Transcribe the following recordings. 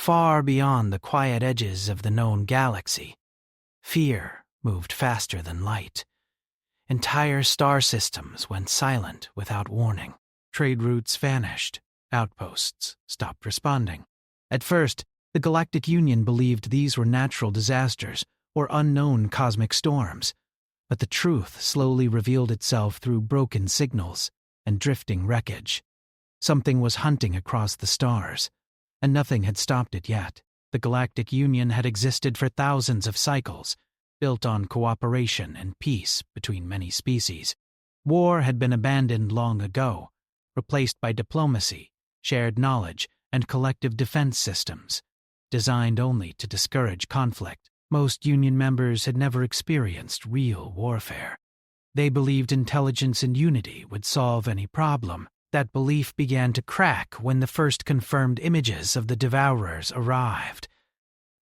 far beyond the quiet edges of the known galaxy. Fear moved faster than light. Entire star systems went silent without warning. Trade routes vanished. Outposts stopped responding. At first, the Galactic Union believed these were natural disasters or unknown cosmic storms, but the truth slowly revealed itself through broken signals and drifting wreckage. Something was hunting across the stars, and nothing had stopped it yet. The Galactic Union had existed for thousands of cycles, built on cooperation and peace between many species. War had been abandoned long ago, replaced by diplomacy, shared knowledge, and collective defense systems, designed only to discourage conflict. Most Union members had never experienced real warfare. They believed intelligence and unity would solve any problem. That belief began to crack when the first confirmed images of the Devourers arrived.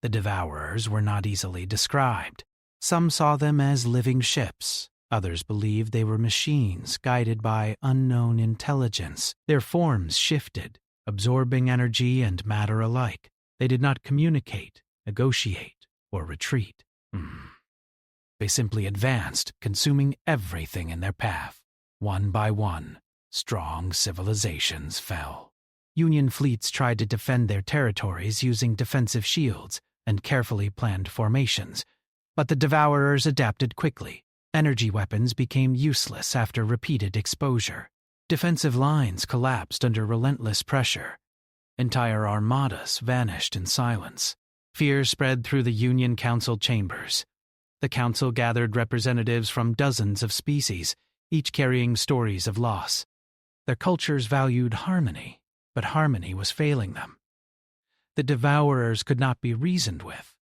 The Devourers were not easily described. Some saw them as living ships. Others believed they were machines guided by unknown intelligence. Their forms shifted, absorbing energy and matter alike. They did not communicate, negotiate, or retreat. They simply advanced, consuming everything in their path. One by one, strong civilizations fell. Union fleets tried to defend their territories using defensive shields and carefully planned formations, but the Devourers adapted quickly. Energy weapons became useless after repeated exposure. Defensive lines collapsed under relentless pressure. Entire armadas vanished in silence. Fear spread through the Union Council chambers. The Council gathered representatives from dozens of species, each carrying stories of loss. Their cultures valued harmony, but harmony was failing them. The Devourers could not be reasoned with,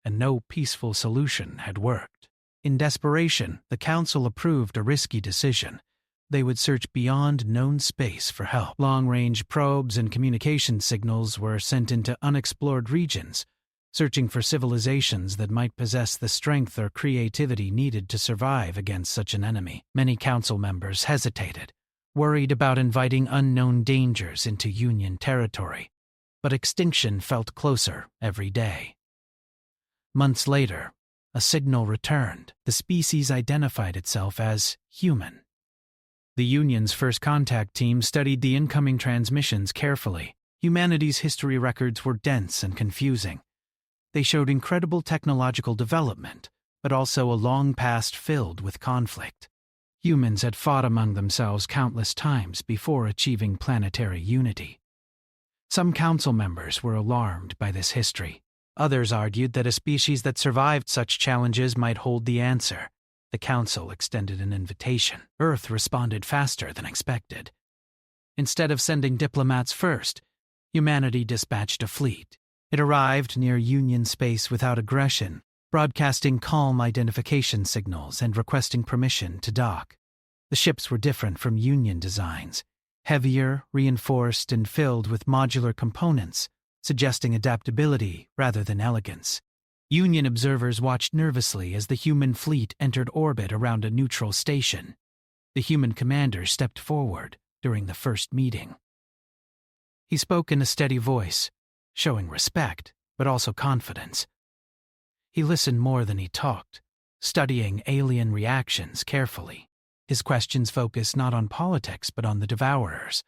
and no peaceful solution had worked. In desperation, the Council approved a risky decision. They would search beyond known space for help. Long-range probes and communication signals were sent into unexplored regions, searching for civilizations that might possess the strength or creativity needed to survive against such an enemy. Many council members hesitated, worried about inviting unknown dangers into Union territory, but extinction felt closer every day. Months later, a signal returned. The species identified itself as human. The Union's first contact team studied the incoming transmissions carefully. Humanity's history records were dense and confusing. They showed incredible technological development, but also a long past filled with conflict. Humans had fought among themselves countless times before achieving planetary unity. Some council members were alarmed by this history. Others argued that a species that survived such challenges might hold the answer. The council extended an invitation. Earth responded faster than expected. Instead of sending diplomats first, humanity dispatched a fleet. It arrived near Union space without aggression, broadcasting calm identification signals and requesting permission to dock. The ships were different from Union designs, heavier, reinforced, and filled with modular components, suggesting adaptability rather than elegance. Union observers watched nervously as the human fleet entered orbit around a neutral station. The human commander stepped forward during the first meeting. He spoke in a steady voice, showing respect, but also confidence. He listened more than he talked, studying alien reactions carefully. His questions focused not on politics but on the Devourers,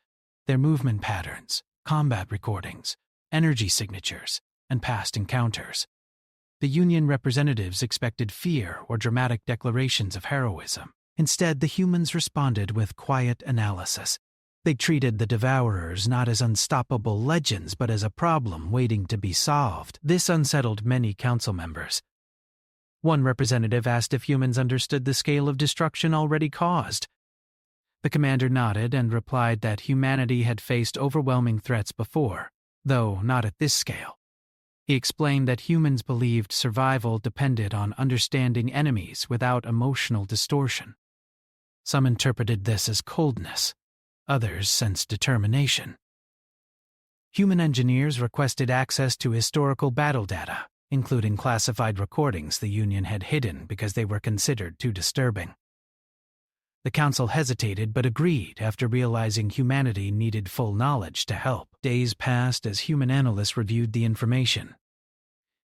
their movement patterns, combat recordings, energy signatures, and past encounters. The Union representatives expected fear or dramatic declarations of heroism. Instead, the humans responded with quiet analysis. They treated the Devourers not as unstoppable legends but as a problem waiting to be solved. This unsettled many council members. One representative asked if humans understood the scale of destruction already caused. The commander nodded and replied that humanity had faced overwhelming threats before, though not at this scale. He explained that humans believed survival depended on understanding enemies without emotional distortion. Some interpreted this as coldness. Others sensed determination. Human engineers requested access to historical battle data, including classified recordings the Union had hidden because they were considered too disturbing. The council hesitated but agreed after realizing humanity needed full knowledge to help. Days passed as human analysts reviewed the information.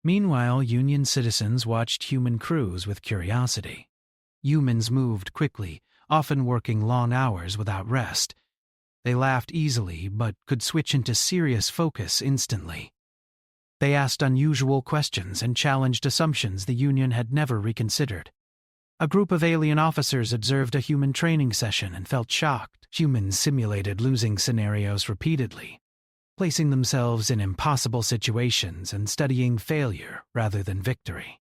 Meanwhile, Union citizens watched human crews with curiosity. Humans moved quickly, often working long hours without rest. They laughed easily but could switch into serious focus instantly. They asked unusual questions and challenged assumptions the Union had never reconsidered. A group of alien officers observed a human training session and felt shocked. Humans simulated losing scenarios repeatedly, placing themselves in impossible situations and studying failure rather than victory.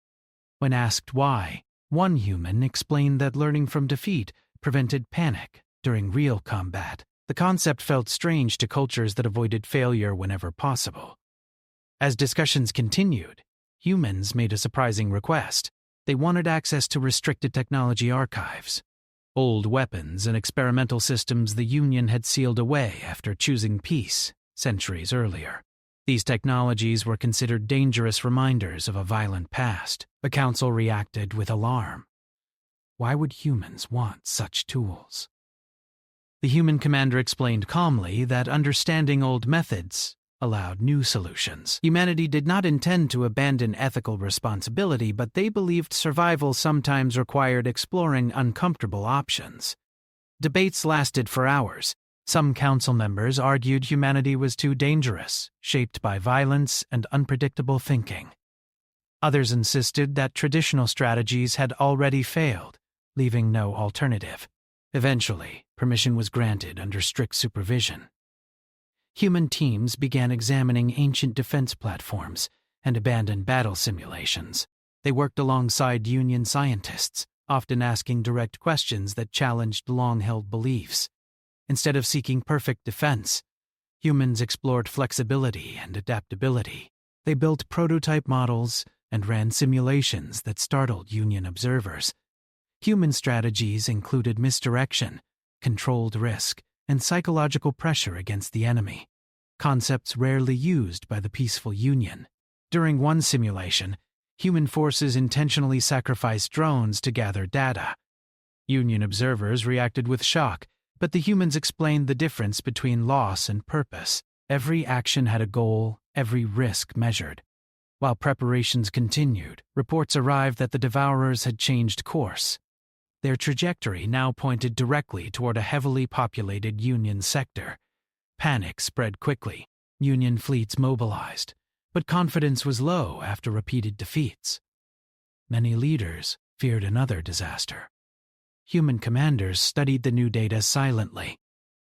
When asked why, one human explained that learning from defeat prevented panic during real combat. The concept felt strange to cultures that avoided failure whenever possible. As discussions continued, humans made a surprising request. They wanted access to restricted technology archives. Old weapons and experimental systems the Union had sealed away after choosing peace centuries earlier. These technologies were considered dangerous reminders of a violent past. The council reacted with alarm. Why would humans want such tools? The human commander explained calmly that understanding old methods allowed new solutions. Humanity did not intend to abandon ethical responsibility, but they believed survival sometimes required exploring uncomfortable options. Debates lasted for hours. Some council members argued humanity was too dangerous, shaped by violence and unpredictable thinking. Others insisted that traditional strategies had already failed, leaving no alternative. Eventually, permission was granted under strict supervision. Human teams began examining ancient defense platforms and abandoned battle simulations. They worked alongside Union scientists, often asking direct questions that challenged long-held beliefs. Instead of seeking perfect defense, humans explored flexibility and adaptability. They built prototype models and ran simulations that startled Union observers. Human strategies included misdirection, controlled risk, and psychological pressure against the enemy, concepts rarely used by the peaceful Union. During one simulation, human forces intentionally sacrificed drones to gather data. Union observers reacted with shock, but the humans explained the difference between loss and purpose. Every action had a goal, every risk measured. While preparations continued, reports arrived that the Devourers had changed course. Their trajectory now pointed directly toward a heavily populated Union sector. Panic spread quickly. Union fleets mobilized, but confidence was low after repeated defeats. Many leaders feared another disaster. Human commanders studied the new data silently.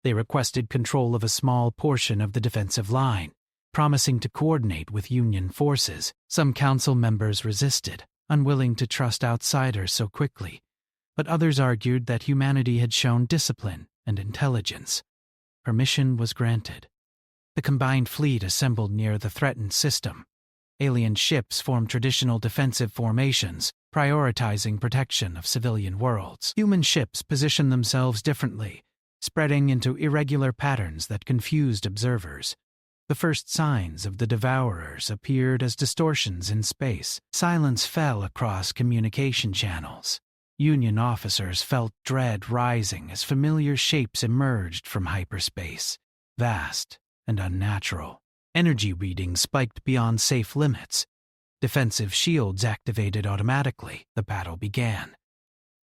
They requested control of a small portion of the defensive line, promising to coordinate with Union forces. Some council members resisted, unwilling to trust outsiders so quickly, but others argued that humanity had shown discipline and intelligence. Permission was granted. The combined fleet assembled near the threatened system. Alien ships formed traditional defensive formations, prioritizing protection of civilian worlds. Human ships positioned themselves differently, spreading into irregular patterns that confused observers. The first signs of the Devourers appeared as distortions in space. Silence fell across communication channels. Union officers felt dread rising as familiar shapes emerged from hyperspace, vast and unnatural. Energy readings spiked beyond safe limits. Defensive shields activated automatically. The battle began.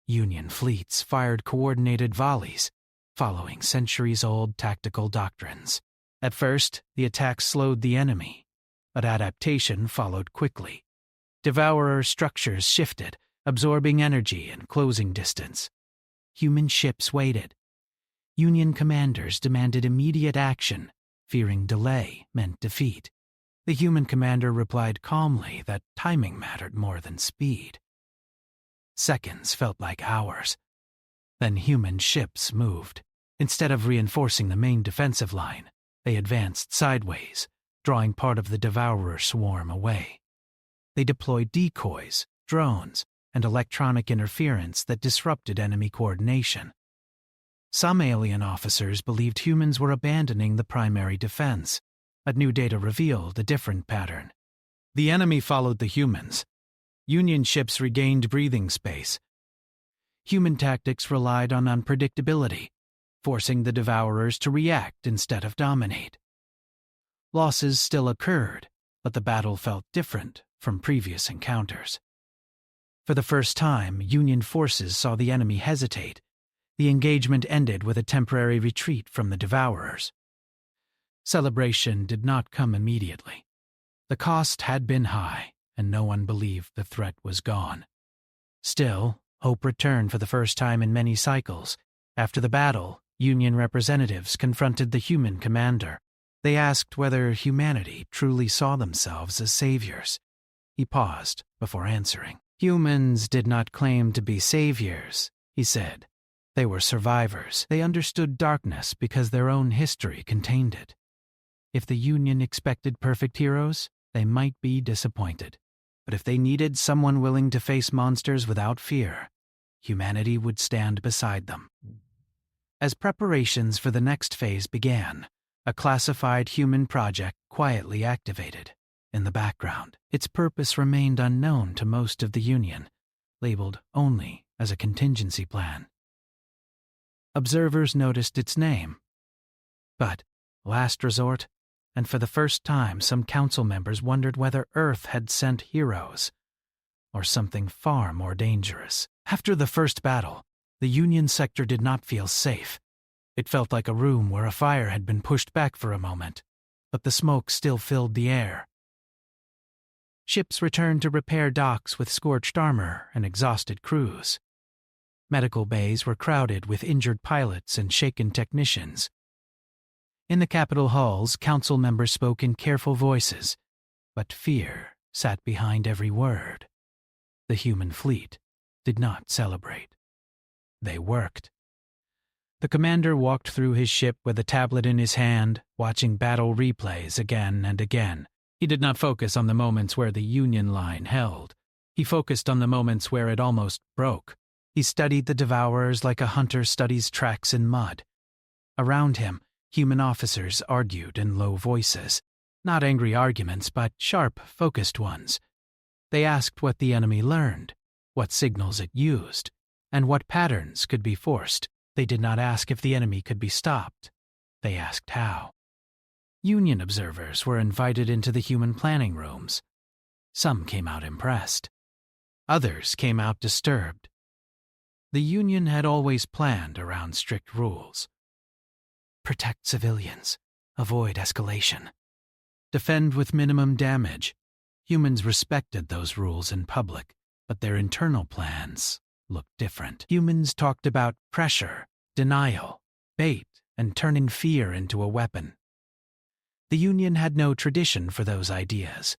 Union fleets fired coordinated volleys, following centuries-old tactical doctrines. At first, the attack slowed the enemy, but adaptation followed quickly. Devourer structures shifted, absorbing energy and closing distance. Human ships waited. Union commanders demanded immediate action, fearing delay meant defeat. The human commander replied calmly that timing mattered more than speed. Seconds felt like hours. Then human ships moved. Instead of reinforcing the main defensive line, they advanced sideways, drawing part of the Devourer swarm away. They deployed decoys, drones, and electronic interference that disrupted enemy coordination. Some alien officers believed humans were abandoning the primary defense, but new data revealed a different pattern. The enemy followed the humans. Union ships regained breathing space. Human tactics relied on unpredictability, forcing the Devourers to react instead of dominate. Losses still occurred, but the battle felt different from previous encounters. For the first time, Union forces saw the enemy hesitate. The engagement ended with a temporary retreat from the Devourers. Celebration did not come immediately. The cost had been high, and no one believed the threat was gone. Still, hope returned for the first time in many cycles. After the battle, Union representatives confronted the human commander. They asked whether humanity truly saw themselves as saviors. He paused before answering. Humans did not claim to be saviors, he said. They were survivors. They understood darkness because their own history contained it. If the Union expected perfect heroes, they might be disappointed. But if they needed someone willing to face monsters without fear, humanity would stand beside them. As preparations for the next phase began, a classified human project quietly activated. In the background, its purpose remained unknown to most of the Union, labeled only as a contingency plan. Observers noticed its name. But, last resort, and for the first time some council members wondered whether Earth had sent heroes, or something far more dangerous. After the first battle, the Union sector did not feel safe. It felt like a room where a fire had been pushed back for a moment, but the smoke still filled the air. Ships returned to repair docks with scorched armor and exhausted crews. Medical bays were crowded with injured pilots and shaken technicians. In the Capitol halls, council members spoke in careful voices, but fear sat behind every word. The human fleet did not celebrate. They worked. The commander walked through his ship with a tablet in his hand, watching battle replays again and again. He did not focus on the moments where the Union line held. He focused on the moments where it almost broke. He studied the Devourers like a hunter studies tracks in mud. Around him, human officers argued in low voices. Not angry arguments, but sharp, focused ones. They asked what the enemy learned, what signals it used, and what patterns could be forced. They did not ask if the enemy could be stopped. They asked how. Union observers were invited into the human planning rooms. Some came out impressed. Others came out disturbed. The Union had always planned around strict rules. Protect civilians. Avoid escalation. Defend with minimum damage. Humans respected those rules in public, but their internal plans looked different. Humans talked about pressure, denial, bait, and turning fear into a weapon. The Union had no tradition for those ideas.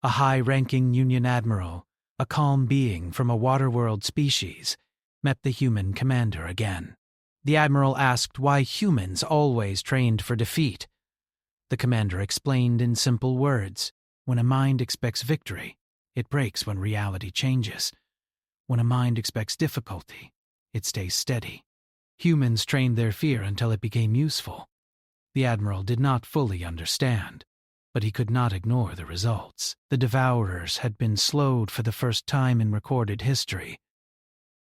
A high-ranking Union admiral, a calm being from a waterworld species, met the human commander again. The admiral asked why humans always trained for defeat. The commander explained in simple words, when a mind expects victory, it breaks when reality changes. When a mind expects difficulty, it stays steady. Humans trained their fear until it became useful. The admiral did not fully understand, but he could not ignore the results. The Devourers had been slowed for the first time in recorded history.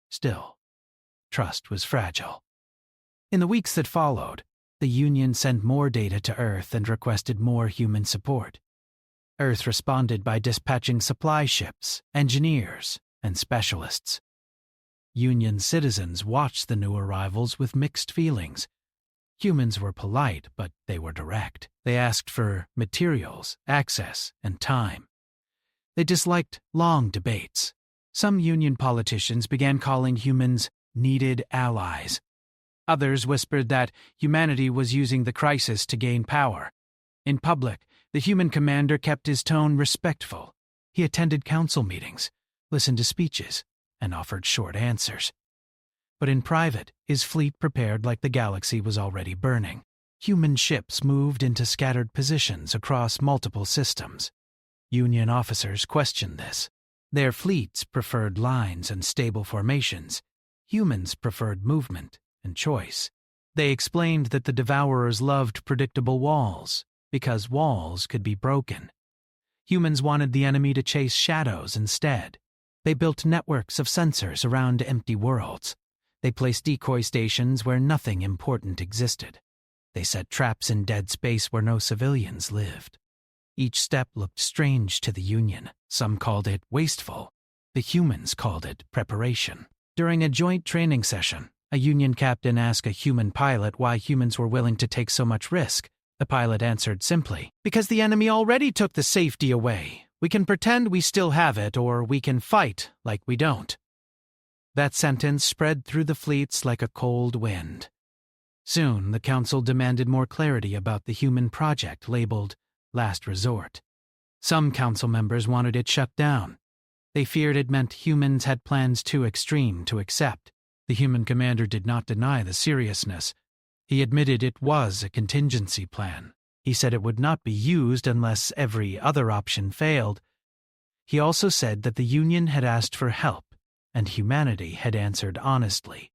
Still, trust was fragile. In the weeks that followed, the Union sent more data to Earth and requested more human support. Earth responded by dispatching supply ships, engineers, and specialists. Union citizens watched the new arrivals with mixed feelings. Humans were polite, but they were direct. They asked for materials, access, and time. They disliked long debates. Some Union politicians began calling humans needed allies. Others whispered that humanity was using the crisis to gain power. In public, the human commander kept his tone respectful. He attended council meetings, listened to speeches, and offered short answers. But in private, his fleet prepared like the galaxy was already burning. Human ships moved into scattered positions across multiple systems. Union officers questioned this. Their fleets preferred lines and stable formations. Humans preferred movement and choice. They explained that the Devourers loved predictable walls, because walls could be broken. Humans wanted the enemy to chase shadows instead. They built networks of sensors around empty worlds. They placed decoy stations where nothing important existed. They set traps in dead space where no civilians lived. Each step looked strange to the Union. Some called it wasteful. The humans called it preparation. During a joint training session, a Union captain asked a human pilot why humans were willing to take so much risk. The pilot answered simply, "Because the enemy already took the safety away. We can pretend we still have it, or we can fight like we don't." That sentence spread through the fleets like a cold wind. Soon, the Council demanded more clarity about the human project labeled Last Resort. Some Council members wanted it shut down. They feared it meant humans had plans too extreme to accept. The human commander did not deny the seriousness. He admitted it was a contingency plan. He said it would not be used unless every other option failed. He also said that the Union had asked for help, and humanity had answered honestly.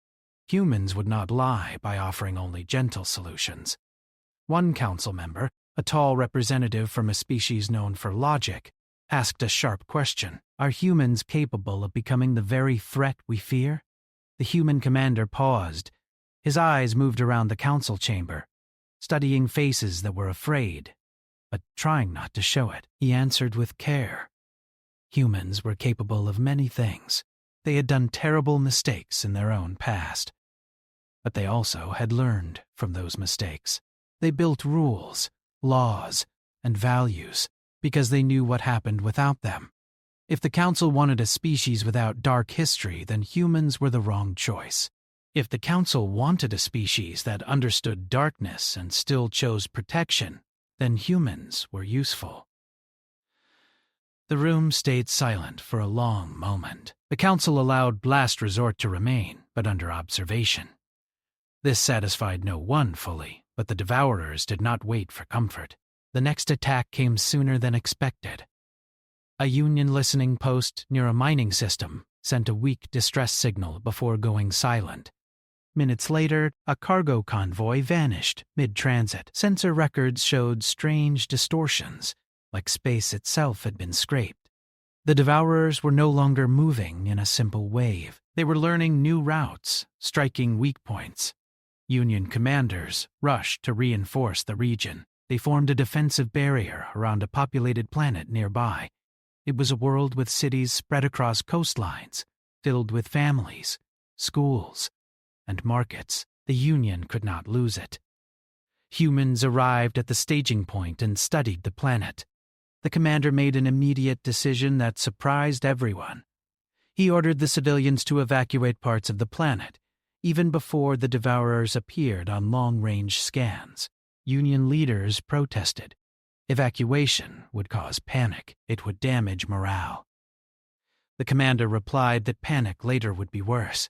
Humans would not lie by offering only gentle solutions. One council member, a tall representative from a species known for logic, asked a sharp question. Are humans capable of becoming the very threat we fear? The human commander paused. His eyes moved around the council chamber, studying faces that were afraid, but trying not to show it. He answered with care. Humans were capable of many things. They had done terrible mistakes in their own past. But they also had learned from those mistakes. They built rules, laws, and values because they knew what happened without them. If the Council wanted a species without dark history, then humans were the wrong choice. If the Council wanted a species that understood darkness and still chose protection, then humans were useful. The room stayed silent for a long moment. The Council allowed Last Resort to remain, but under observation. This satisfied no one fully, but the Devourers did not wait for comfort. The next attack came sooner than expected. A Union listening post near a mining system sent a weak distress signal before going silent. Minutes later, a cargo convoy vanished mid-transit. Sensor records showed strange distortions, like space itself had been scraped. The Devourers were no longer moving in a simple wave. They were learning new routes, striking weak points. Union commanders rushed to reinforce the region. They formed a defensive barrier around a populated planet nearby. It was a world with cities spread across coastlines, filled with families, schools, and markets. The Union could not lose it. Humans arrived at the staging point and studied the planet. The commander made an immediate decision that surprised everyone. He ordered the civilians to evacuate parts of the planet, even before the Devourers appeared on long-range scans. Union leaders protested. Evacuation would cause panic. It would damage morale. The commander replied that panic later would be worse.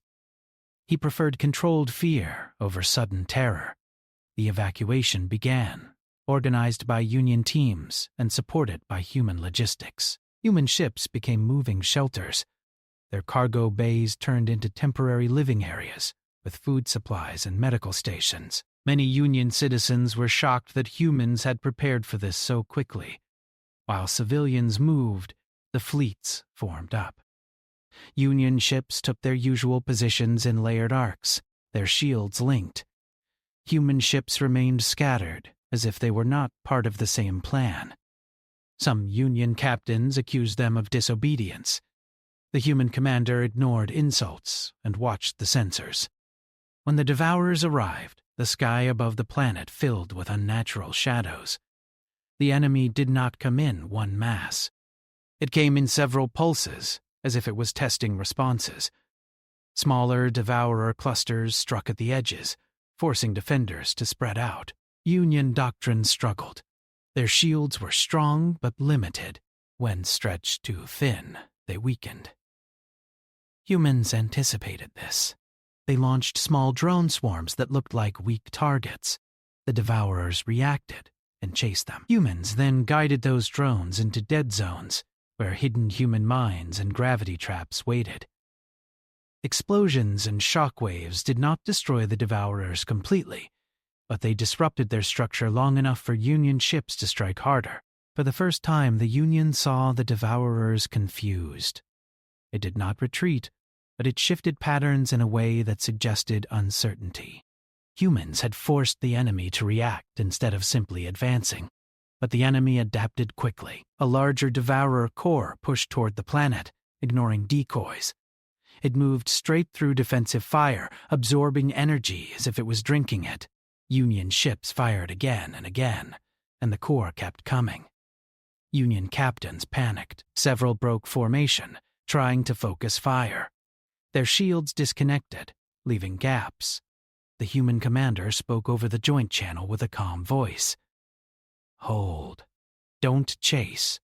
He preferred controlled fear over sudden terror. The evacuation began, organized by Union teams and supported by human logistics. Human ships became moving shelters. Their cargo bays turned into temporary living areas, with food supplies and medical stations. Many Union citizens were shocked that humans had prepared for this so quickly. While civilians moved, the fleets formed up. Union ships took their usual positions in layered arcs, their shields linked. Human ships remained scattered, as if they were not part of the same plan. Some Union captains accused them of disobedience. The human commander ignored insults and watched the sensors. When the Devourers arrived, the sky above the planet filled with unnatural shadows. The enemy did not come in one mass. It came in several pulses, as if it was testing responses. Smaller Devourer clusters struck at the edges, forcing defenders to spread out. Union doctrines struggled. Their shields were strong but limited. When stretched too thin, they weakened. Humans anticipated this. They launched small drone swarms that looked like weak targets. The Devourers reacted and chased them. Humans then guided those drones into dead zones, where hidden human mines and gravity traps waited. Explosions and shockwaves did not destroy the Devourers completely, but they disrupted their structure long enough for Union ships to strike harder. For the first time, the Union saw the Devourers confused. It did not retreat, but it shifted patterns in a way that suggested uncertainty. Humans had forced the enemy to react instead of simply advancing, but the enemy adapted quickly. A larger devourer core pushed toward the planet, ignoring decoys. It moved straight through defensive fire, absorbing energy as if it was drinking it. Union ships fired again and again, and the core kept coming. Union captains panicked. Several broke formation, trying to focus fire. Their shields disconnected, leaving gaps. The human commander spoke over the joint channel with a calm voice. "Hold. Don't chase.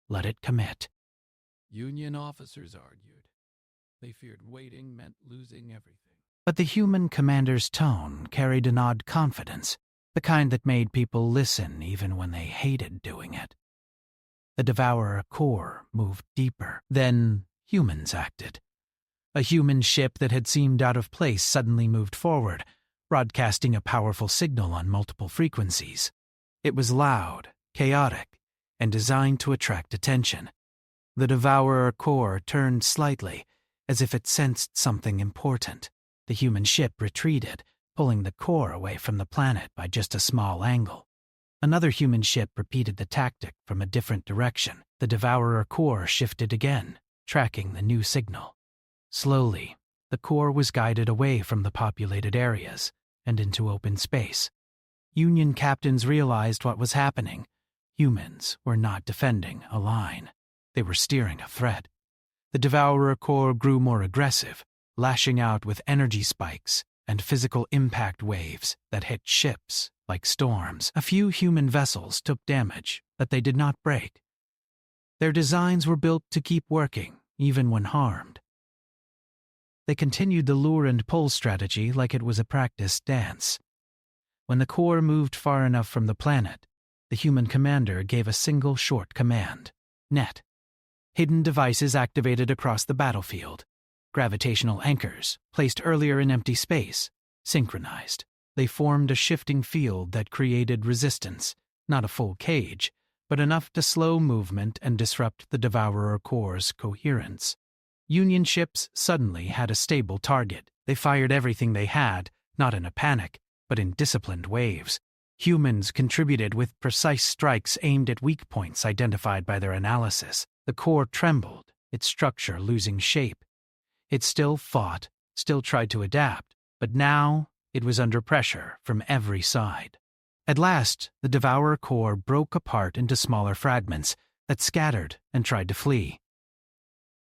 Let it commit." Union officers argued. They feared waiting meant losing everything. But the human commander's tone carried an odd confidence, the kind that made people listen even when they hated doing it. The devourer core moved deeper. Then humans acted. A human ship that had seemed out of place suddenly moved forward, broadcasting a powerful signal on multiple frequencies. It was loud, chaotic, and designed to attract attention. The devourer core turned slightly, as if it sensed something important. The human ship retreated, pulling the core away from the planet by just a small angle. Another human ship repeated the tactic from a different direction. The devourer core shifted again, tracking the new signal. Slowly, the core was guided away from the populated areas and into open space. Union captains realized what was happening. Humans were not defending a line. They were steering a threat. The devourer core grew more aggressive, lashing out with energy spikes and physical impact waves that hit ships like storms. A few human vessels took damage, but they did not break. Their designs were built to keep working, even when harmed. They continued the lure and pull strategy like it was a practice dance. When the core moved far enough from the planet, the human commander gave a single short command: net. Hidden devices activated across the battlefield. Gravitational anchors, placed earlier in empty space, synchronized. They formed a shifting field that created resistance, not a full cage, but enough to slow movement and disrupt the devourer core's coherence. Union ships suddenly had a stable target. They fired everything they had, not in a panic, but in disciplined waves. Humans contributed with precise strikes aimed at weak points identified by their analysis. The core trembled, its structure losing shape. It still fought, still tried to adapt, but now it was under pressure from every side. At last, the devourer core broke apart into smaller fragments that scattered and tried to flee.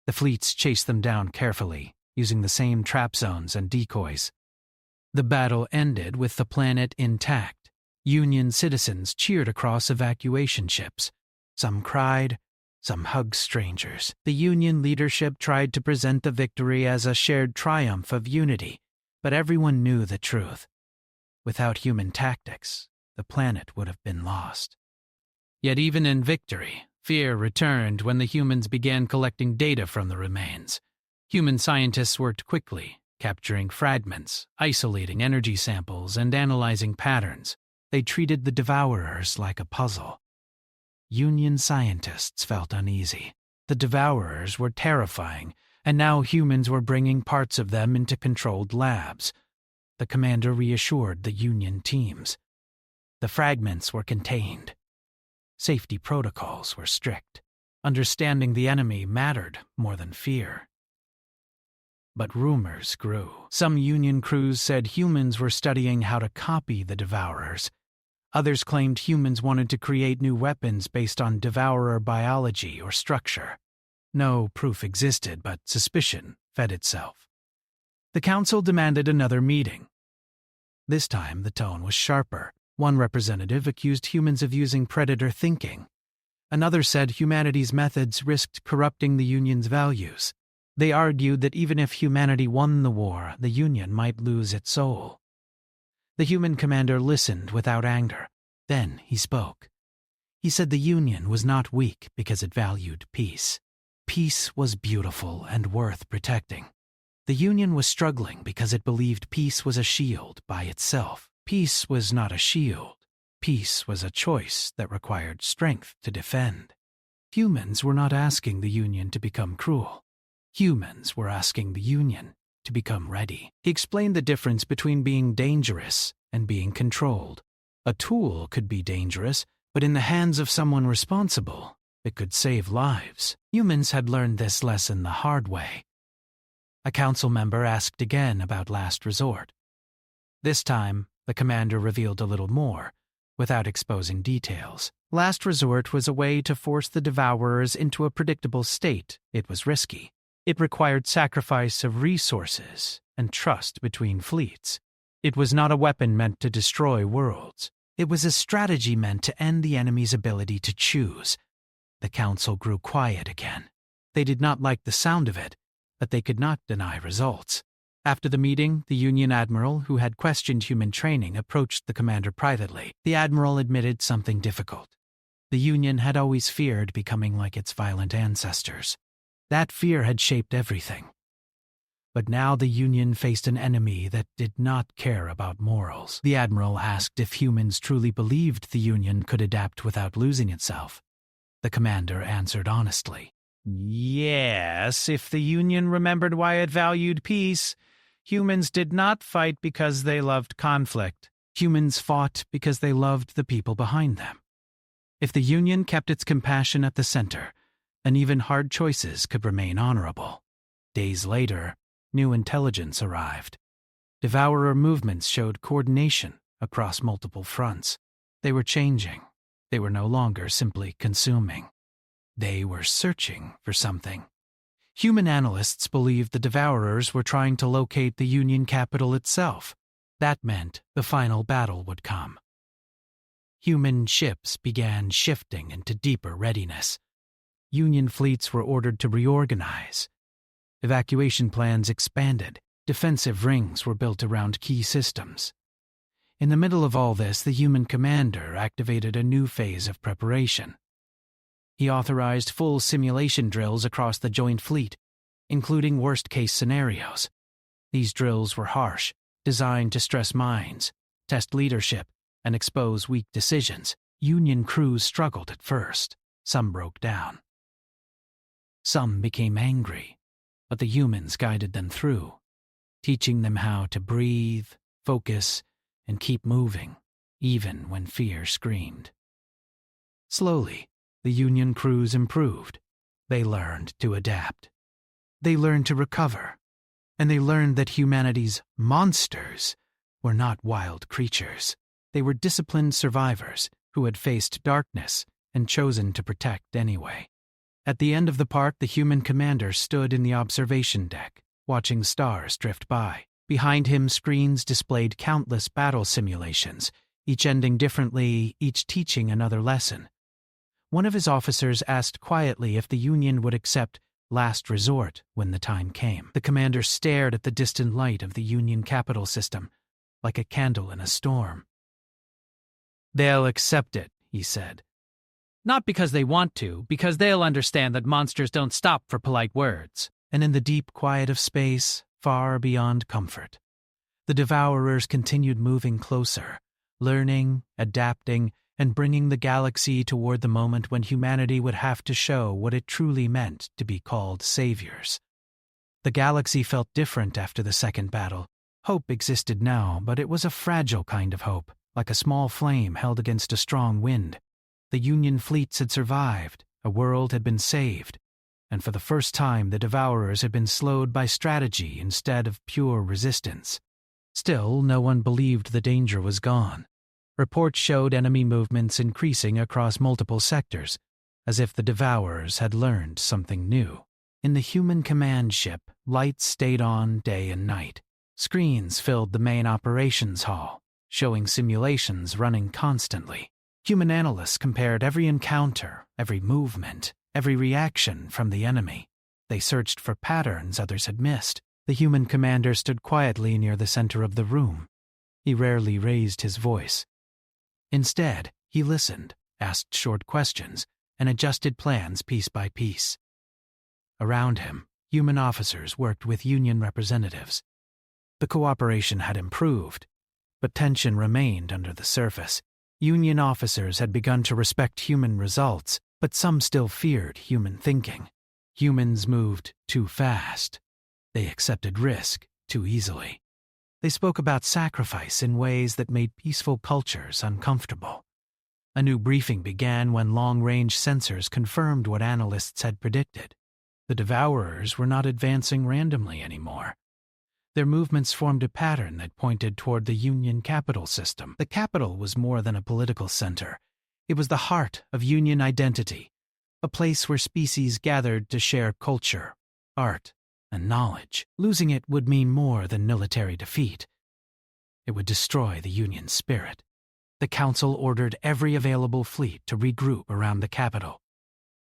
The fleets chased them down carefully, using the same trap zones and decoys. The battle ended with the planet intact. Union citizens cheered across evacuation ships. Some cried, some hugged strangers. The Union leadership tried to present the victory as a shared triumph of unity, but everyone knew the truth. Without human tactics, the planet would have been lost. Yet even in victory, fear returned when the humans began collecting data from the remains. Human scientists worked quickly, capturing fragments, isolating energy samples, and analyzing patterns. They treated the devourers like a puzzle. Union scientists felt uneasy. The devourers were terrifying, and now humans were bringing parts of them into controlled labs. The commander reassured the Union teams. The fragments were contained. Safety protocols were strict. Understanding the enemy mattered more than fear. But rumors grew. Some Union crews said humans were studying how to copy the devourers. Others claimed humans wanted to create new weapons based on devourer biology or structure. No proof existed, but suspicion fed itself. The council demanded another meeting. This time the tone was sharper. One representative accused humans of using predator thinking. Another said humanity's methods risked corrupting the Union's values. They argued that even if humanity won the war, the Union might lose its soul. The human commander listened without anger. Then he spoke. He said the Union was not weak because it valued peace. Peace was beautiful and worth protecting. The Union was struggling because it believed peace was a shield by itself. Peace was not a shield. Peace was a choice that required strength to defend. Humans were not asking the Union to become cruel. Humans were asking the Union to become ready. He explained the difference between being dangerous and being controlled. A tool could be dangerous, but in the hands of someone responsible, it could save lives. Humans had learned this lesson the hard way. A council member asked again about Last Resort. This time, the commander revealed a little more, without exposing details. Last Resort was a way to force the Devourers into a predictable state. It was risky. It required sacrifice of resources and trust between fleets. It was not a weapon meant to destroy worlds. It was a strategy meant to end the enemy's ability to choose. The council grew quiet again. They did not like the sound of it, but they could not deny results. After the meeting, the Union admiral, who had questioned human training, approached the commander privately. The admiral admitted something difficult. The Union had always feared becoming like its violent ancestors. That fear had shaped everything. But now the Union faced an enemy that did not care about morals. The admiral asked if humans truly believed the Union could adapt without losing itself. The commander answered honestly. Yes, if the Union remembered why it valued peace. Humans did not fight because they loved conflict. Humans fought because they loved the people behind them. If the Union kept its compassion at the center, then even hard choices could remain honorable. Days later, new intelligence arrived. Devourer movements showed coordination across multiple fronts. They were changing. They were no longer simply consuming. They were searching for something. Human analysts believed the Devourers were trying to locate the Union capital itself. That meant the final battle would come. Human ships began shifting into deeper readiness. Union fleets were ordered to reorganize. Evacuation plans expanded. Defensive rings were built around key systems. In the middle of all this, the human commander activated a new phase of preparation. He authorized full simulation drills across the joint fleet, including worst-case scenarios. These drills were harsh, designed to stress minds, test leadership, and expose weak decisions. Union crews struggled at first. Some broke down. Some became angry, but the humans guided them through, teaching them how to breathe, focus, and keep moving, even when fear screamed. Slowly, the Union crews improved. They learned to adapt. They learned to recover. And they learned that humanity's monsters were not wild creatures. They were disciplined survivors who had faced darkness and chosen to protect anyway. At the end of the part, the human commander stood in the observation deck, watching stars drift by. Behind him, screens displayed countless battle simulations, each ending differently, each teaching another lesson. One of his officers asked quietly if the Union would accept Last Resort when the time came. The commander stared at the distant light of the Union capital system, like a candle in a storm. "They'll accept it," he said. "Not because they want to, because they'll understand that monsters don't stop for polite words." And in the deep quiet of space, far beyond comfort, the Devourers continued moving closer, learning, adapting, and bringing the galaxy toward the moment when humanity would have to show what it truly meant to be called saviors. The galaxy felt different after the second battle. Hope existed now, but it was a fragile kind of hope, like a small flame held against a strong wind. The Union fleets had survived, a world had been saved, and for the first time the Devourers had been slowed by strategy instead of pure resistance. Still, no one believed the danger was gone. Reports showed enemy movements increasing across multiple sectors, as if the Devourers had learned something new. In the human command ship, lights stayed on day and night. Screens filled the main operations hall, showing simulations running constantly. Human analysts compared every encounter, every movement, every reaction from the enemy. They searched for patterns others had missed. The human commander stood quietly near the center of the room. He rarely raised his voice. Instead, he listened, asked short questions, and adjusted plans piece by piece. Around him, human officers worked with Union representatives. The cooperation had improved, but tension remained under the surface. Union officers had begun to respect human results, but some still feared human thinking. Humans moved too fast. They accepted risk too easily. They spoke about sacrifice in ways that made peaceful cultures uncomfortable. A new briefing began when long-range sensors confirmed what analysts had predicted. The Devourers were not advancing randomly anymore. Their movements formed a pattern that pointed toward the Union capital system. The capital was more than a political center. It was the heart of Union identity, a place where species gathered to share culture, art, and knowledge. Losing it would mean more than military defeat. It would destroy the Union spirit. The Council ordered every available fleet to regroup around the capital.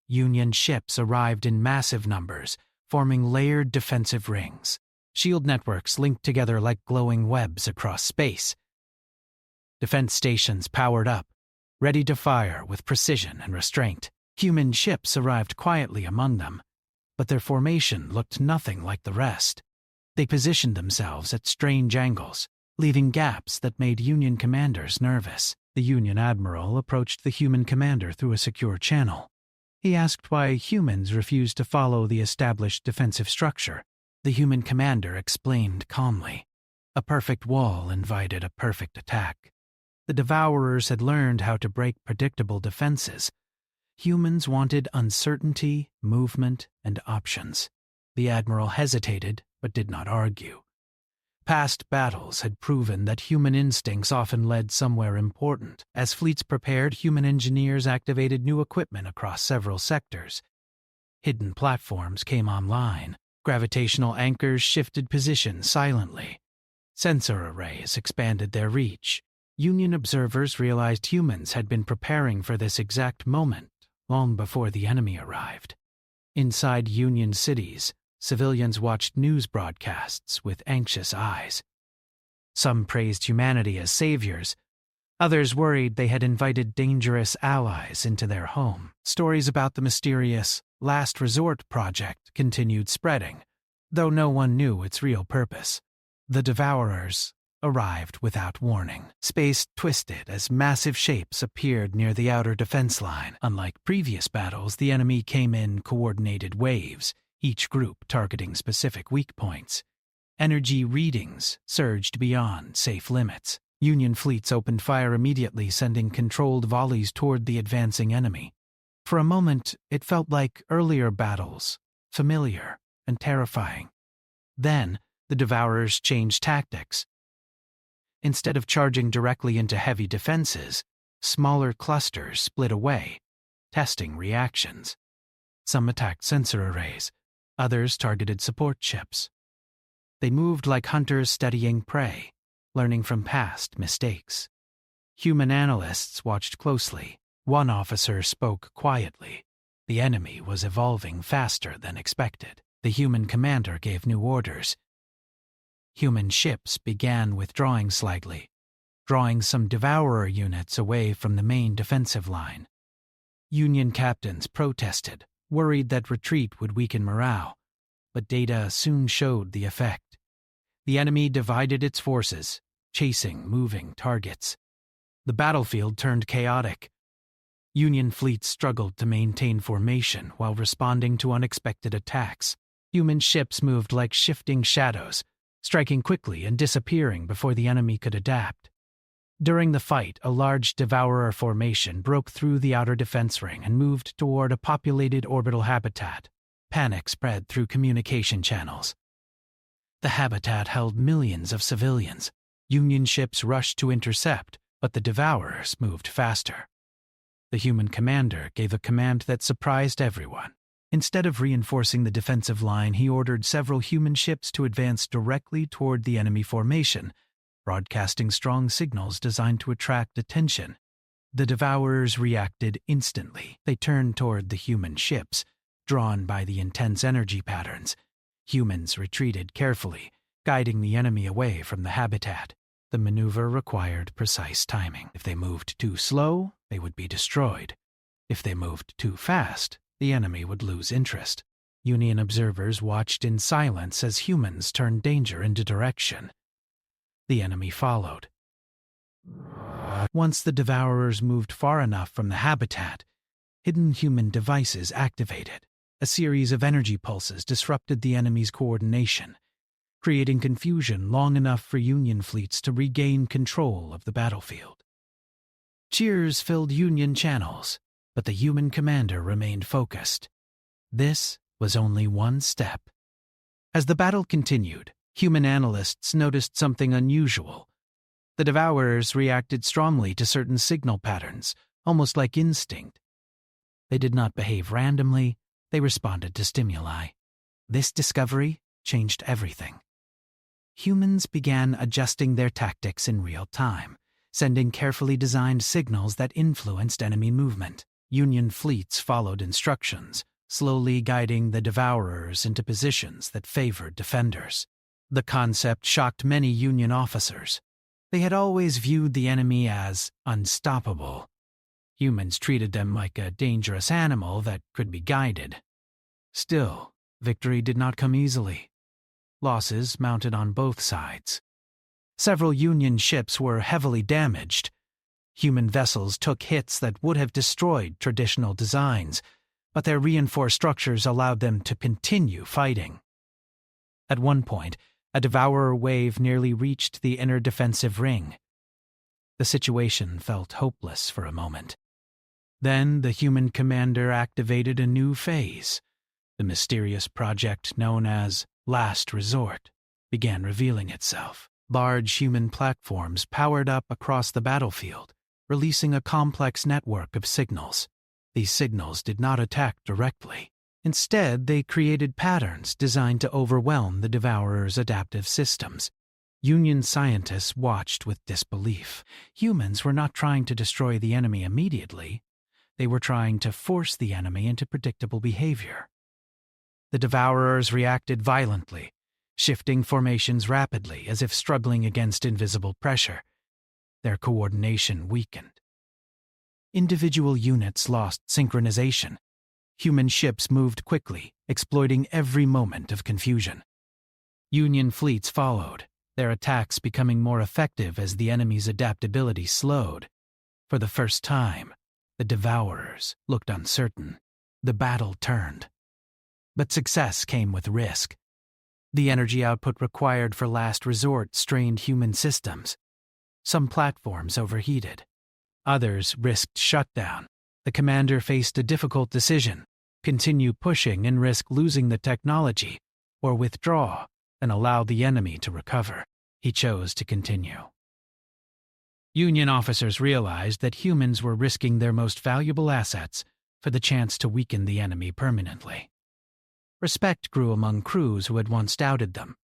Union ships arrived in massive numbers, forming layered defensive rings. Shield networks linked together like glowing webs across space. Defense stations powered up, ready to fire with precision and restraint. Human ships arrived quietly among them, but their formation looked nothing like the rest. They positioned themselves at strange angles, leaving gaps that made Union commanders nervous. The Union admiral approached the human commander through a secure channel. He asked why humans refused to follow the established defensive structure. The human commander explained calmly. A perfect wall invited a perfect attack. The Devourers had learned how to break predictable defenses. Humans wanted uncertainty, movement, and options. The admiral hesitated, but did not argue. Past battles had proven that human instincts often led somewhere important. As fleets prepared, human engineers activated new equipment across several sectors. Hidden platforms came online. Gravitational anchors shifted position silently. Sensor arrays expanded their reach. Union observers realized humans had been preparing for this exact moment long before the enemy arrived. Inside Union cities, civilians watched news broadcasts with anxious eyes. Some praised humanity as saviors. Others worried they had invited dangerous allies into their home. Stories about the mysterious Last Resort project continued spreading, though no one knew its real purpose. The Devourers arrived without warning. Space twisted as massive shapes appeared near the outer defense line. Unlike previous battles, the enemy came in coordinated waves, each group targeting specific weak points. Energy readings surged beyond safe limits. Union fleets opened fire immediately, sending controlled volleys toward the advancing enemy. For a moment, it felt like earlier battles, familiar and terrifying. Then, the Devourers changed tactics. Instead of charging directly into heavy defenses, smaller clusters split away, testing reactions. Some attacked sensor arrays, others targeted support ships. They moved like hunters studying prey, learning from past mistakes. Human analysts watched closely. One officer spoke quietly. The enemy was evolving faster than expected. The human commander gave new orders. Human ships began withdrawing slightly, drawing some Devourer units away from the main defensive line. Union captains protested, worried that retreat would weaken morale, but data soon showed the effect. The enemy divided its forces, chasing moving targets. The battlefield turned chaotic. Union fleets struggled to maintain formation while responding to unexpected attacks. Human ships moved like shifting shadows, striking quickly and disappearing before the enemy could adapt. During the fight, a large Devourer formation broke through the outer defense ring and moved toward a populated orbital habitat. Panic spread through communication channels. The habitat held millions of civilians. Union ships rushed to intercept, but the Devourers moved faster. The human commander gave a command that surprised everyone. Instead of reinforcing the defensive line, he ordered several human ships to advance directly toward the enemy formation, broadcasting strong signals designed to attract attention. The Devourers reacted instantly. They turned toward the human ships, drawn by the intense energy patterns. Humans retreated carefully, guiding the enemy away from the habitat. The maneuver required precise timing. If they moved too slow, they would be destroyed. If they moved too fast, the enemy would lose interest. Union observers watched in silence as humans turned danger into direction. The enemy followed. Once the Devourers moved far enough from the habitat, hidden human devices activated. A series of energy pulses disrupted the enemy's coordination, creating confusion long enough for Union fleets to regain control of the battlefield. Cheers filled Union channels, but the human commander remained focused. This was only one step. As the battle continued, human analysts noticed something unusual. The Devourers reacted strongly to certain signal patterns, almost like instinct. They did not behave randomly, they responded to stimuli. This discovery changed everything. Humans began adjusting their tactics in real time, sending carefully designed signals that influenced enemy movement. Union fleets followed instructions, slowly guiding the Devourers into positions that favored defenders. The concept shocked many Union officers. They had always viewed the enemy as unstoppable. Humans treated them like a dangerous animal that could be guided. Still, victory did not come easily. Losses mounted on both sides. Several Union ships were heavily damaged. Human vessels took hits that would have destroyed traditional designs, but their reinforced structures allowed them to continue fighting. At one point, a Devourer wave nearly reached the inner defensive ring. The situation felt hopeless for a moment. Then the human commander activated a new phase. The mysterious project known as Last Resort began revealing itself. Large human platforms powered up across the battlefield, releasing a complex network of signals. These signals did not attack directly. Instead, they created patterns designed to overwhelm the Devourer's adaptive systems. Union scientists watched with disbelief. Humans were not trying to destroy the enemy immediately. They were trying to force the enemy into predictable behavior. The Devourers reacted violently, shifting formations rapidly as if struggling against invisible pressure. Their coordination weakened. Individual units lost synchronization. Human ships moved quickly, exploiting every moment of confusion. Union fleets followed, their attacks becoming more effective as the enemy's adaptability slowed. For the first time, the Devourers looked uncertain. The battle turned. But success came with risk. The energy output required for Last Resort strained human systems. Some platforms overheated. Others risked shutdown. The commander faced a difficult decision: continue pushing and risk losing the technology, or withdraw and allow the enemy to recover. He chose to continue. Union officers realized that humans were risking their most valuable assets for the chance to weaken the enemy permanently. Respect grew among crews who had once doubted them.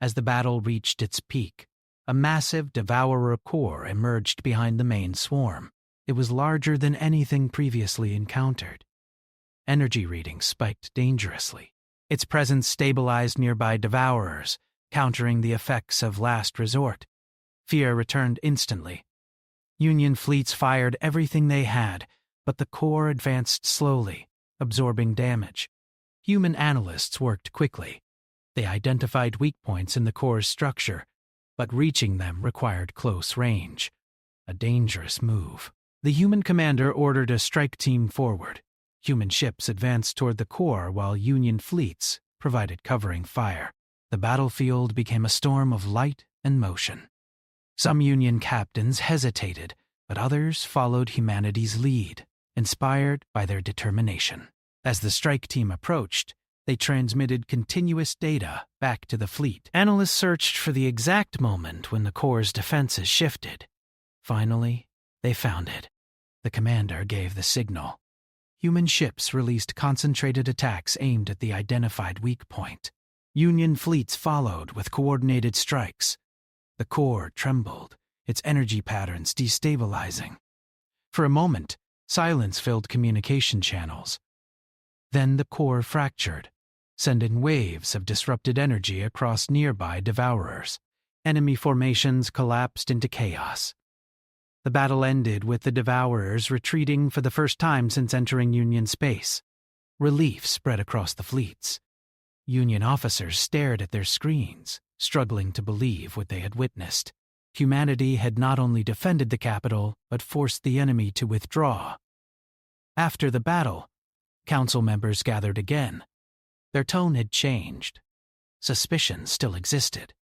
As the battle reached its peak, a massive Devourer core emerged behind the main swarm. It was larger than anything previously encountered. Energy readings spiked dangerously. Its presence stabilized nearby Devourers, countering the effects of Last Resort. Fear returned instantly. Union fleets fired everything they had, but the core advanced slowly, absorbing damage. Human analysts worked quickly. They identified weak points in the core's structure, but reaching them required close range. A dangerous move. The human commander ordered a strike team forward. Human ships advanced toward the core while Union fleets provided covering fire. The battlefield became a storm of light and motion. Some Union captains hesitated, but others followed humanity's lead, inspired by their determination. As the strike team approached, they transmitted continuous data back to the fleet. Analysts searched for the exact moment when the core's defenses shifted. Finally, they found it. The commander gave the signal. Human ships released concentrated attacks aimed at the identified weak point. Union fleets followed with coordinated strikes. The core trembled, its energy patterns destabilizing. For a moment, silence filled communication channels. Then the core fractured, sending waves of disrupted energy across nearby Devourers. Enemy formations collapsed into chaos. The battle ended with the Devourers retreating for the first time since entering Union space. Relief spread across the fleets. Union officers stared at their screens, struggling to believe what they had witnessed. Humanity had not only defended the capital, but forced the enemy to withdraw. After the battle, Council members gathered again. Their tone had changed. Suspicion still existed,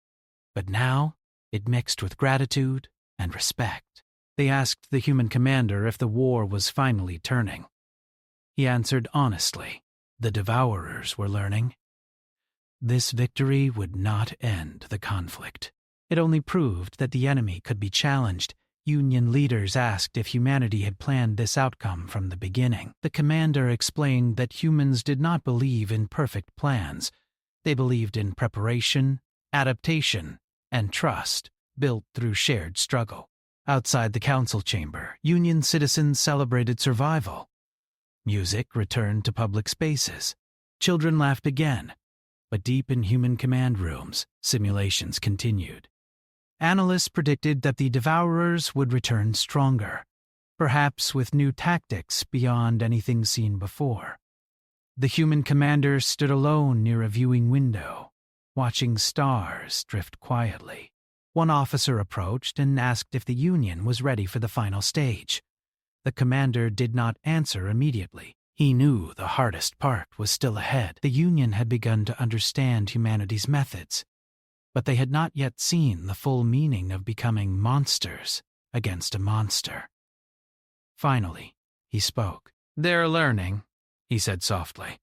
but now it mixed with gratitude and respect. They asked the human commander if the war was finally turning. He answered honestly. The Devourers were learning. This victory would not end the conflict. It only proved that the enemy could be challenged. Union leaders asked if humanity had planned this outcome from the beginning. The commander explained that humans did not believe in perfect plans. They believed in preparation, adaptation, and trust, built through shared struggle. Outside the council chamber, Union citizens celebrated survival. Music returned to public spaces. Children laughed again, but deep in human command rooms, simulations continued. Analysts predicted that the Devourers would return stronger, perhaps with new tactics beyond anything seen before. The human commander stood alone near a viewing window, watching stars drift quietly. One officer approached and asked if the Union was ready for the final stage. The commander did not answer immediately. He knew the hardest part was still ahead. The Union had begun to understand humanity's methods, but they had not yet seen the full meaning of becoming monsters against a monster. Finally, he spoke. "They're learning," he said softly.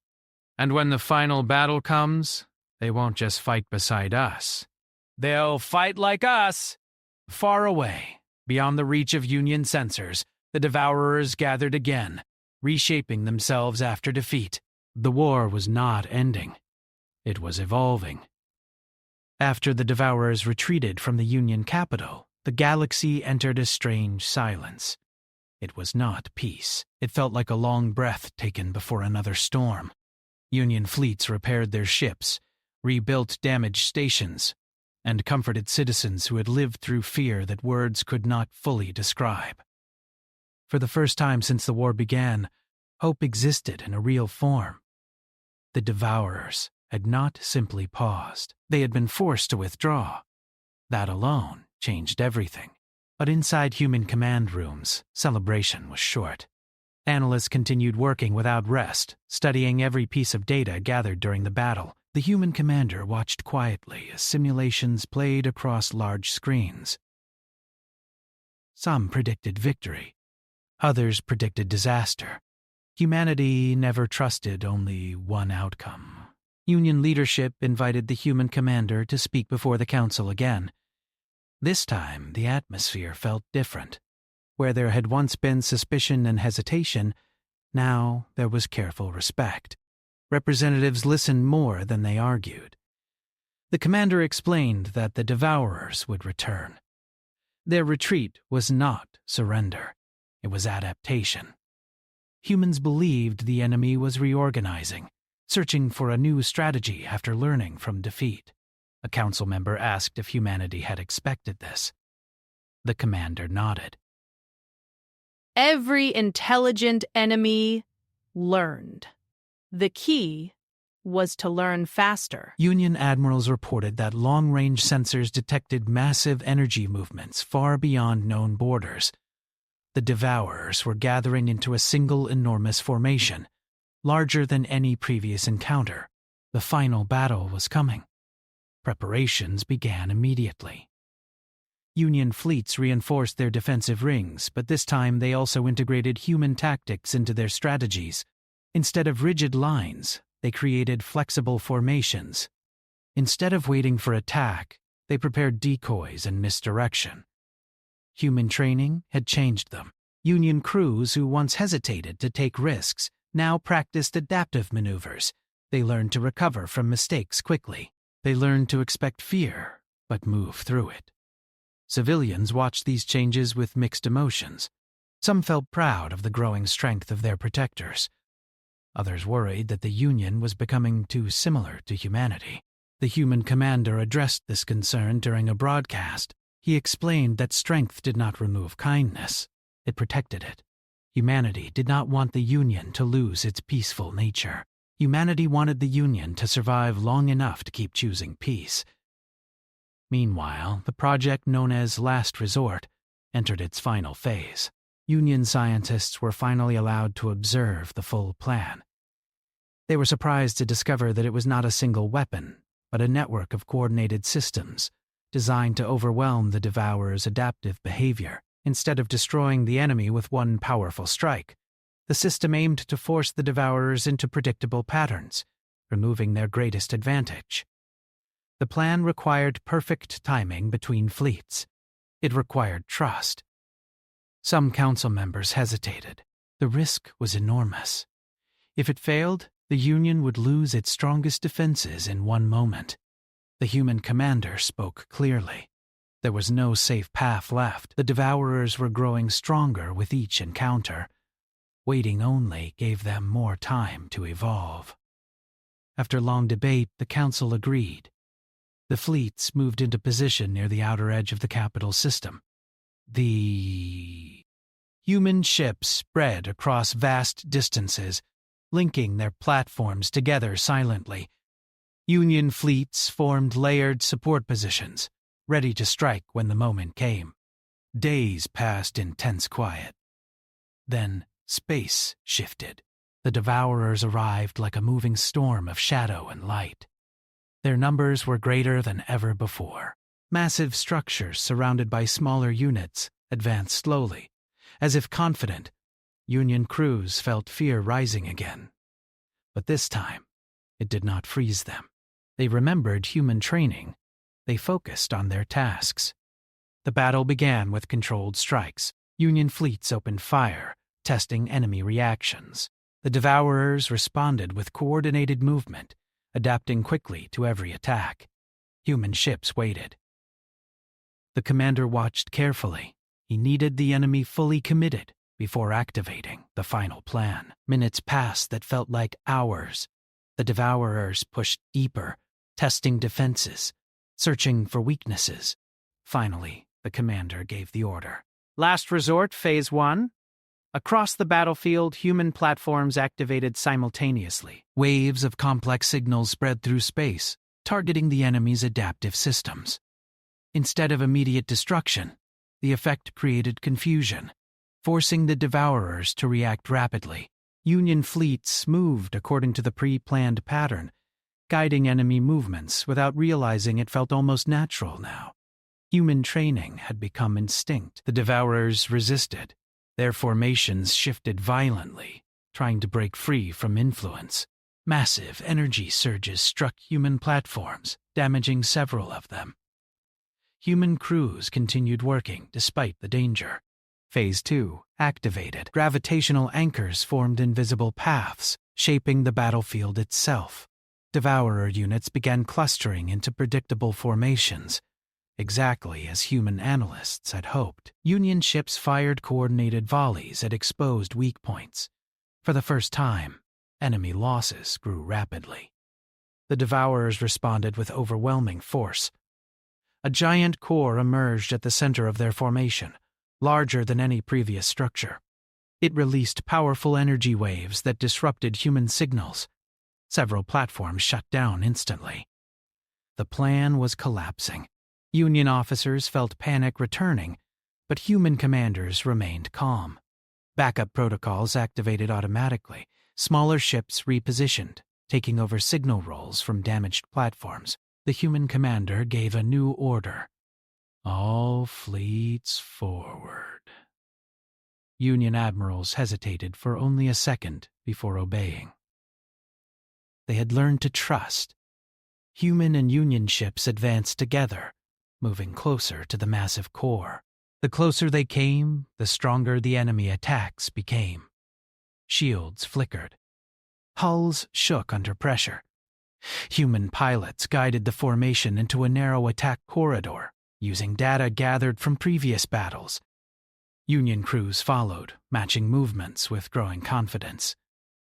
"And when the final battle comes, they won't just fight beside us. They'll fight like us!" Far away, beyond the reach of Union sensors, the Devourers gathered again, reshaping themselves after defeat. The war was not ending. It was evolving. After the Devourers retreated from the Union capital, the galaxy entered a strange silence. It was not peace. It felt like a long breath taken before another storm. Union fleets repaired their ships, rebuilt damaged stations, and comforted citizens who had lived through fear that words could not fully describe. For the first time since the war began, hope existed in a real form. The Devourers had not simply paused. They had been forced to withdraw. That alone changed everything. But inside human command rooms, celebration was short. Analysts continued working without rest, studying every piece of data gathered during the battle. The human commander watched quietly as simulations played across large screens. Some predicted victory. Others predicted disaster. Humanity never trusted only one outcome. Union leadership invited the human commander to speak before the council again. This time, the atmosphere felt different. Where there had once been suspicion and hesitation, now there was careful respect. Representatives listened more than they argued. The commander explained that the Devourers would return. Their retreat was not surrender. It was adaptation. Humans believed the enemy was reorganizing, searching for a new strategy after learning from defeat. A council member asked if humanity had expected this. The commander nodded. Every intelligent enemy learned. The key was to learn faster. Union admirals reported that long-range sensors detected massive energy movements far beyond known borders. The Devourers were gathering into a single enormous formation, larger than any previous encounter. The final battle was coming. Preparations began immediately. Union fleets reinforced their defensive rings, but this time they also integrated human tactics into their strategies. Instead of rigid lines, they created flexible formations. Instead of waiting for attack, they prepared decoys and misdirection. Human training had changed them. Union crews who once hesitated to take risks now practiced adaptive maneuvers. They learned to recover from mistakes quickly. They learned to expect fear, but move through it. Civilians watched these changes with mixed emotions. Some felt proud of the growing strength of their protectors. Others worried that the Union was becoming too similar to humanity. The human commander addressed this concern during a broadcast. He explained that strength did not remove kindness. It protected it. Humanity did not want the Union to lose its peaceful nature. Humanity wanted the Union to survive long enough to keep choosing peace. Meanwhile, the project known as Last Resort entered its final phase. Union scientists were finally allowed to observe the full plan. They were surprised to discover that it was not a single weapon, but a network of coordinated systems designed to overwhelm the Devourer's adaptive behavior. Instead of destroying the enemy with one powerful strike, the system aimed to force the Devourers into predictable patterns, removing their greatest advantage. The plan required perfect timing between fleets. It required trust. Some council members hesitated. The risk was enormous. If it failed, the Union would lose its strongest defenses in one moment. The human commander spoke clearly. There was no safe path left. The Devourers were growing stronger with each encounter. Waiting only gave them more time to evolve. After long debate, the council agreed. The fleets moved into position near the outer edge of the capital system. The human ships spread across vast distances, linking their platforms together silently. Union fleets formed layered support positions, ready to strike when the moment came. Days passed in tense quiet. Then space shifted. The Devourers arrived like a moving storm of shadow and light. Their numbers were greater than ever before. Massive structures surrounded by smaller units advanced slowly. As if confident, Union crews felt fear rising again. But this time, it did not freeze them. They remembered human training. They focused on their tasks. The battle began with controlled strikes. Union fleets opened fire, testing enemy reactions. The Devourers responded with coordinated movement, adapting quickly to every attack. Human ships waited. The commander watched carefully. He needed the enemy fully committed before activating the final plan. Minutes passed that felt like hours. The Devourers pushed deeper, testing defenses, searching for weaknesses. Finally, the commander gave the order. Last resort, Phase 1. Across the battlefield, human platforms activated simultaneously. Waves of complex signals spread through space, targeting the enemy's adaptive systems. Instead of immediate destruction, the effect created confusion, forcing the Devourers to react rapidly. Union fleets moved according to the pre-planned pattern, guiding enemy movements without realizing it felt almost natural now. Human training had become instinct. The Devourers resisted. Their formations shifted violently, trying to break free from influence. Massive energy surges struck human platforms, damaging several of them. Human crews continued working despite the danger. Phase 2 activated. Gravitational anchors formed invisible paths, shaping the battlefield itself. Devourer units began clustering into predictable formations, exactly as human analysts had hoped. Union ships fired coordinated volleys at exposed weak points. For the first time, enemy losses grew rapidly. The Devourers responded with overwhelming force. A giant core emerged at the center of their formation, larger than any previous structure. It released powerful energy waves that disrupted human signals. Several platforms shut down instantly. The plan was collapsing. Union officers felt panic returning, but human commanders remained calm. Backup protocols activated automatically. Smaller ships repositioned, taking over signal roles from damaged platforms. The human commander gave a new order. All fleets forward. Union admirals hesitated for only a second before obeying. They had learned to trust. Human and Union ships advanced together, moving closer to the massive core. The closer they came, the stronger the enemy attacks became. Shields flickered. Hulls shook under pressure. Human pilots guided the formation into a narrow attack corridor, using data gathered from previous battles. Union crews followed, matching movements with growing confidence.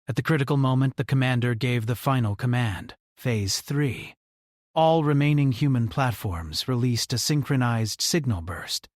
At the critical moment, the commander gave the final command, Phase 3. All remaining human platforms released a synchronized signal burst.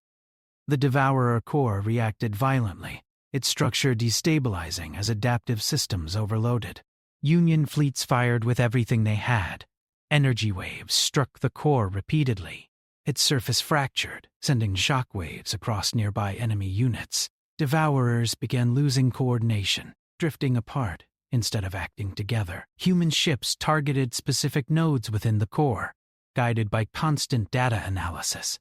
The Devourer core reacted violently, its structure destabilizing as adaptive systems overloaded. Union fleets fired with everything they had. Energy waves struck the core repeatedly. Its surface fractured, sending shock waves across nearby enemy units. Devourers began losing coordination, drifting apart, instead of acting together. Human ships targeted specific nodes within the core, guided by constant data analysis.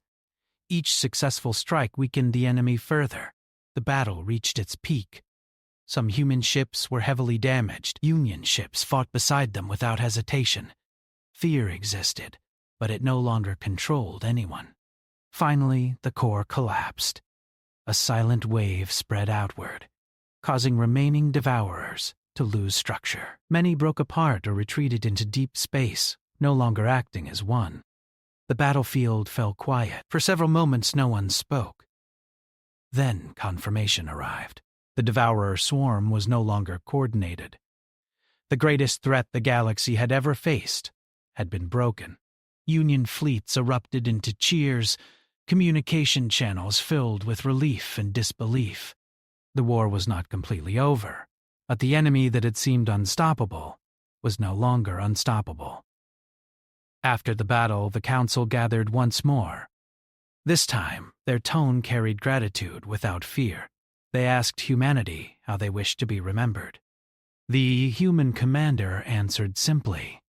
Each successful strike weakened the enemy further. The battle reached its peak. Some human ships were heavily damaged. Union ships fought beside them without hesitation. Fear existed, but it no longer controlled anyone. Finally, the core collapsed. A silent wave spread outward, causing remaining devourers to lose structure. Many broke apart or retreated into deep space, no longer acting as one. The battlefield fell quiet. For several moments no one spoke. Then confirmation arrived. The devourer swarm was no longer coordinated. The greatest threat the galaxy had ever faced had been broken. Union fleets erupted into cheers, communication channels filled with relief and disbelief. The war was not completely over, but the enemy that had seemed unstoppable was no longer unstoppable. After the battle, the council gathered once more. This time, their tone carried gratitude without fear. They asked humanity how they wished to be remembered. The human commander answered simply.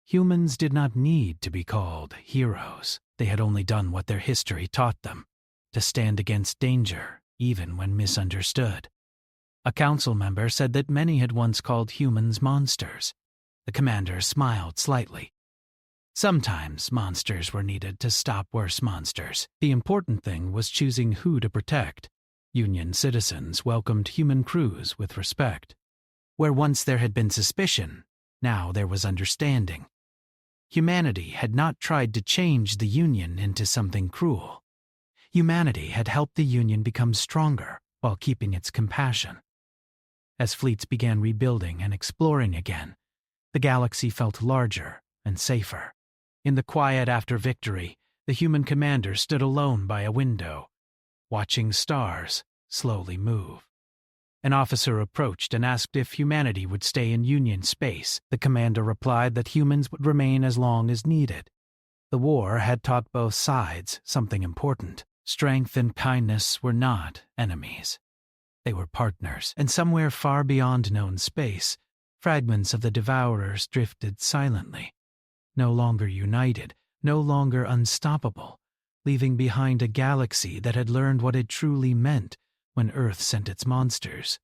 Humans did not need to be called heroes. They had only done what their history taught them, to stand against danger, even when misunderstood. A council member said that many had once called humans monsters. The commander smiled slightly. Sometimes monsters were needed to stop worse monsters. The important thing was choosing who to protect. Union citizens welcomed human crews with respect. Where once there had been suspicion, now there was understanding. Humanity had not tried to change the Union into something cruel. Humanity had helped the Union become stronger while keeping its compassion. As fleets began rebuilding and exploring again, the galaxy felt larger and safer. In the quiet after victory, the human commander stood alone by a window, watching stars slowly move. An officer approached and asked if humanity would stay in Union space. The commander replied that humans would remain as long as needed. The war had taught both sides something important. Strength and kindness were not enemies. They were partners, and somewhere far beyond known space, fragments of the Devourers drifted silently, no longer united, no longer unstoppable, leaving behind a galaxy that had learned what it truly meant when Earth sent its monsters.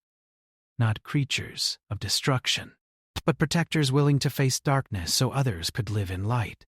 Not creatures of destruction, but protectors willing to face darkness so others could live in light.